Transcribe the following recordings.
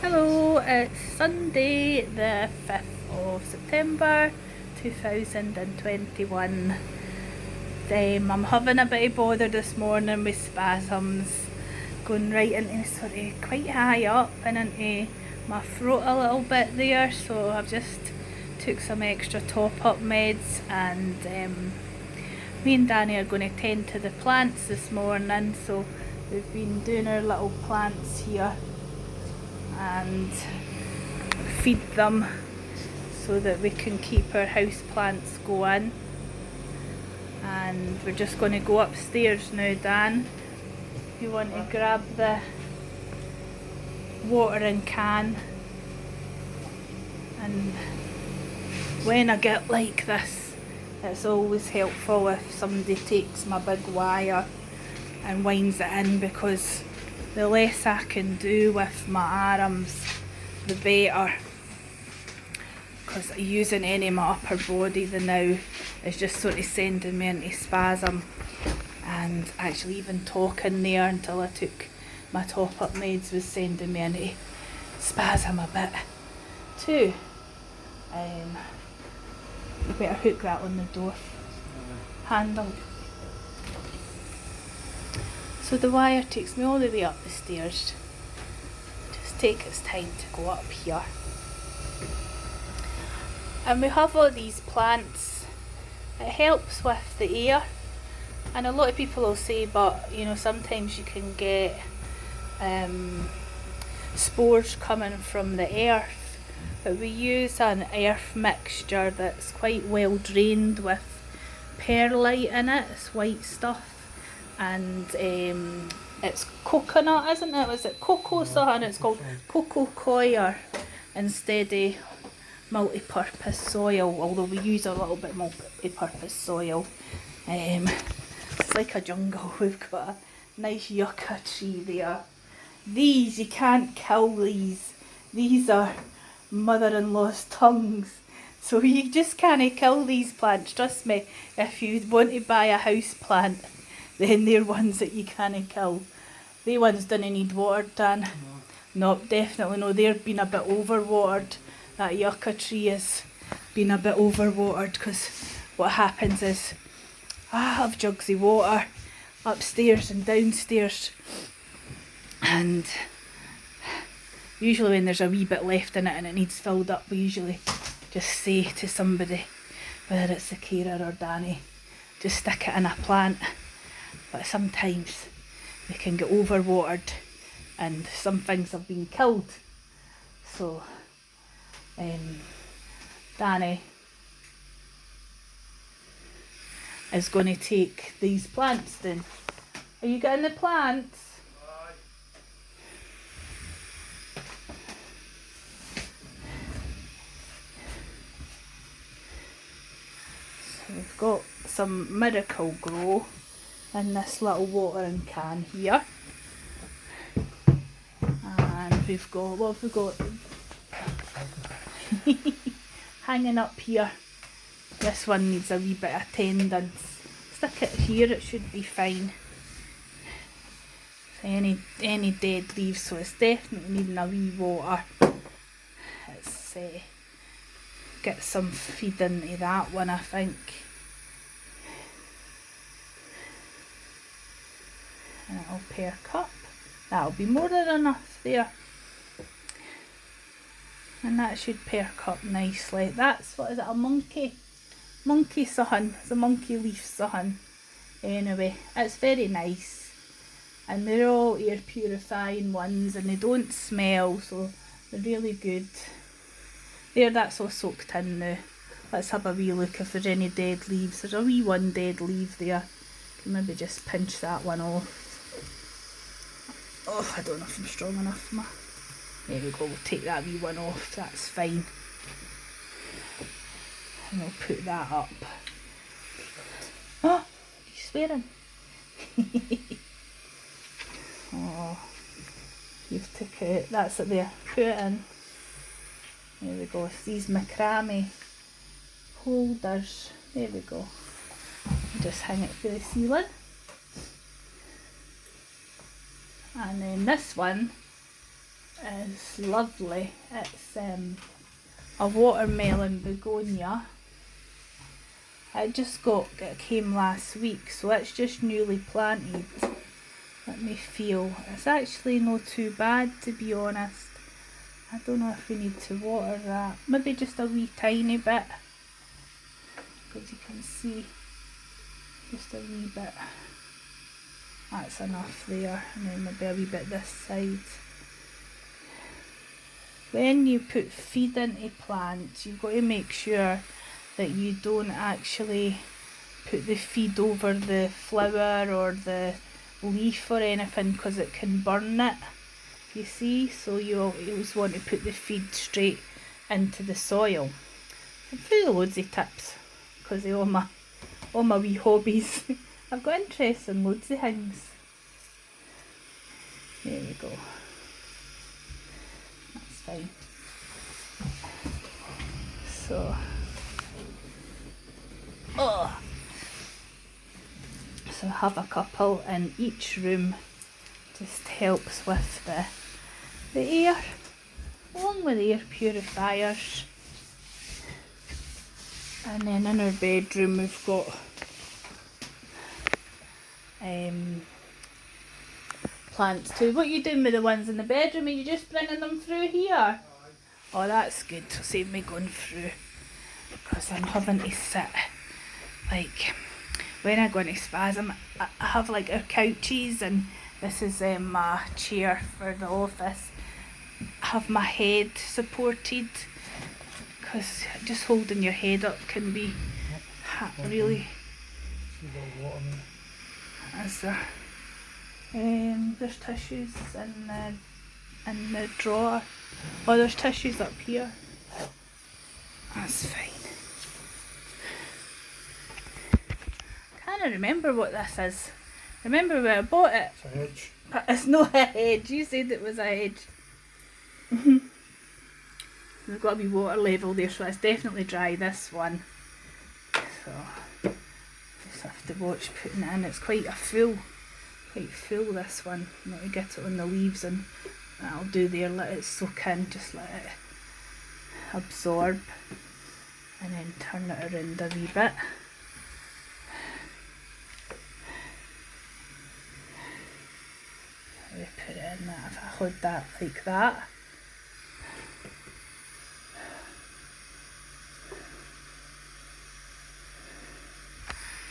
Hello, it's Sunday the 5th of September 2021. I'm having a bit of bother this morning with spasms, going right into sort of quite high up and into my throat a little bit there, so I've just took some extra top up meds, and me and Danny are going to tend to the plants this morning, so we've been doing our little plants here and feed them so that we can keep our house plants going. And we're just going to go upstairs now, Dan. You want to grab the watering can, and when I get like this, it's always helpful if somebody takes my big wire and winds it in, because the less I can do with my arms, the better. Because using any of my upper body the now is just sort of sending me into spasm. And actually even talking there until I took my top up meds was sending me into spasm a bit too. You better hook that on the door handle. So the wire takes me all the way up the stairs. Just take its time to go up here. And we have all these plants. It helps with the air. And a lot of people will say, but you know, sometimes you can get spores coming from the earth. But we use an earth mixture that's quite well drained with perlite in it. It's white stuff. And it's coconut, isn't it? Was it cocoa something? It's called cocoa coir instead of multi-purpose soil, although we use a little bit multi-purpose soil. It's like a jungle. We've got a nice yucca tree there. These, you can't kill these. These are mother-in-law's tongues. So you just can't kill these plants. Trust me, if you want to buy a house plant, then they're ones that you can't kill. They ones didn't need water, Dan. No, definitely no. They've been a bit overwatered. That yucca tree has been a bit overwatered, because what happens is I have jugs of water upstairs and downstairs, and usually when there's a wee bit left in it and it needs filled up, we usually just say to somebody, whether it's the carer or Danny, just stick it in a plant. But sometimes they can get overwatered and some things have been killed. So Danny is going to take these plants then. Are you getting the plants? So we've got some Miracle Grow in this little watering can here. And we've got, what have we got? Hanging up here. This one needs a wee bit of tendance. Stick it here, it should be fine. Any dead leaves, so it's definitely needing a wee water. Let's get some feed into that one, I think. And it'll perk up. That'll be more than enough there. And that should perk up nicely. That's, what is it, a monkey something. It's a monkey leaf something. Anyway, it's very nice. And they're all air purifying ones, and they don't smell, so they're really good. There, that's all soaked in now. Let's have a wee look if there's any dead leaves. There's a wee one dead leaf there. Can maybe just pinch that one off. Oh, I don't know if I'm strong enough. There we go, we'll take that wee one off, that's fine. And we'll put that up. Oh, you swearing? Oh, you've took it, that's it there, put it in. There we go, it's these macrame holders. There we go. Just hang it to the ceiling. And then this one is lovely. It's a watermelon begonia. It came last week, so it's just newly planted. Let me feel. It's actually not too bad, to be honest. I don't know if we need to water that. Maybe just a wee tiny bit. Because you can see, just a wee bit. That's enough there. And then maybe a wee bit this side. When you put feed into plants, you've got to make sure that you don't actually put the feed over the flower or the leaf or anything, because it can burn it, you see. So you always want to put the feed straight into the soil. I'm full of loads of tips because of all my wee hobbies. I've got interest in loads of things. There we go. That's fine. So so have a couple in each room. Just helps with the air, along with air purifiers. And then in our bedroom we've got plants too. What are you doing with the ones in the bedroom? Are you just bringing them through here? Oh, that's good to save me going through, because I'm having to sit, like, when I go into spasm, I have like our couches, and this is my chair for the office. I have my head supported, because just holding your head up can be really... Is there? There's tissues in the drawer. Oh, there's tissues up here. That's fine. Can't remember what this is. Remember where I bought it? It's a hedge. But it's not a hedge. You said it was a hedge. There's got to be water level there, so it's definitely dry, this one. So just have to watch putting it in. It's quite full, this one. I'm going to get it on the leaves, and that'll do there. Let it soak in, just let it absorb, and then turn it around a wee bit. We put it in that, if I hold that like that.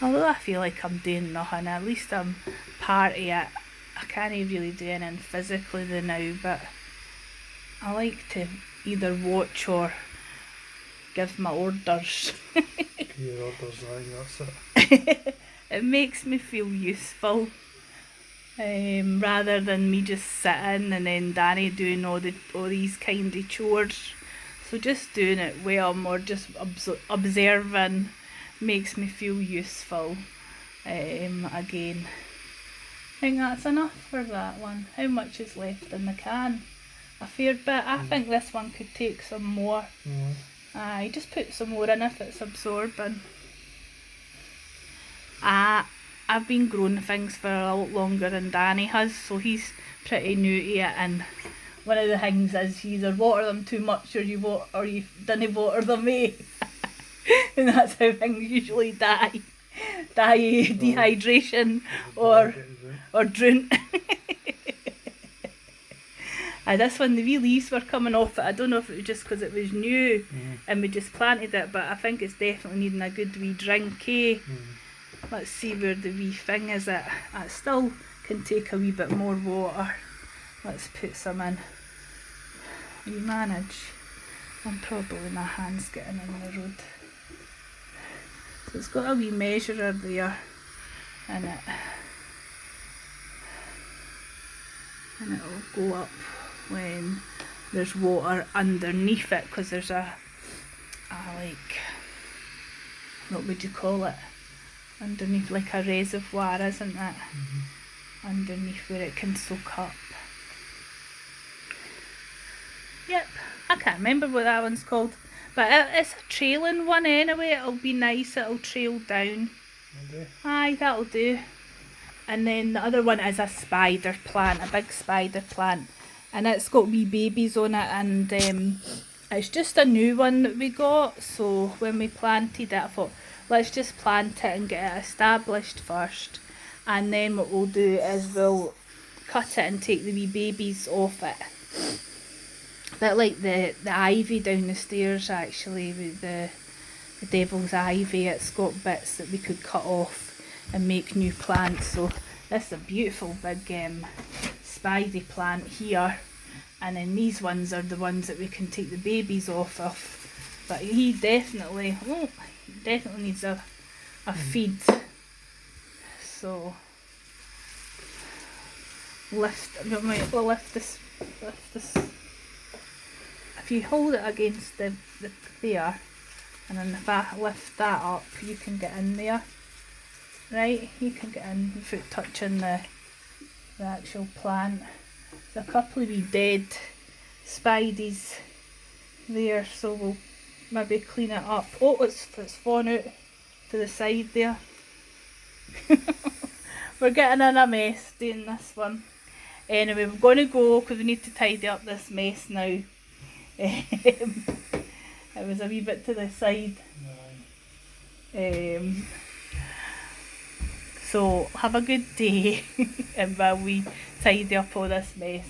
Although I feel like I'm doing nothing, at least I'm part of it. I can't really do anything physically now, but I like to either watch or give my orders. Your orders, aye, that's it. It makes me feel useful. Rather than me just sitting and then Danny doing all these kind of chores. So just doing it well, or just observing, makes me feel useful. Again, I think that's enough for that one. How much is left in the can? A fair bit. I think this one could take some more. Aye, just put some more in if it's absorbing. I've been growing things for a lot longer than Danny has, so he's pretty new to it, and one of the things is you either water them too much or you didn't water them, eh? And that's how things usually die. Dehydration or drown. This one, the wee leaves were coming off it. I don't know if it was just because it was new and we just planted it, but I think it's definitely needing a good wee drink, eh? Let's see where the wee thing is at. It still can take a wee bit more water. Let's put some in. We manage. And probably my hand's getting in the road. So it's got a wee measurer there in it. And it'll go up when there's water underneath it, because there's a like, what would you call it? Underneath, like a reservoir, isn't it? Underneath where it can soak up. Yep, I can't remember what that one's called, but it's a trailing one anyway. It'll be nice, it'll trail down. Aye, that'll do. And then the other one is a spider plant, a big spider plant, and it's got wee babies on it, and it's just a new one that we got. So when we planted it, I thought, let's just plant it and get it established first, and then what we'll do is we'll cut it and take the wee babies off it. A bit like the ivy down the stairs, actually, with the devil's ivy. It's got bits that we could cut off and make new plants. So this is a beautiful big spidey plant here, and then these ones are the ones that we can take the babies off of. But he definitely needs a feed. So we'll lift this. If you hold it against the there, and then if I lift that up, you can get in there. Right, you can get in without touching the actual plant. There's a couple of wee dead spideys there, so we'll maybe clean it up. Oh, it's fallen out to the side there. We're getting in a mess doing this one. Anyway, we're going to go because we need to tidy up this mess now. It was a wee bit to the side. So have a good day and while we tidy up all this mess.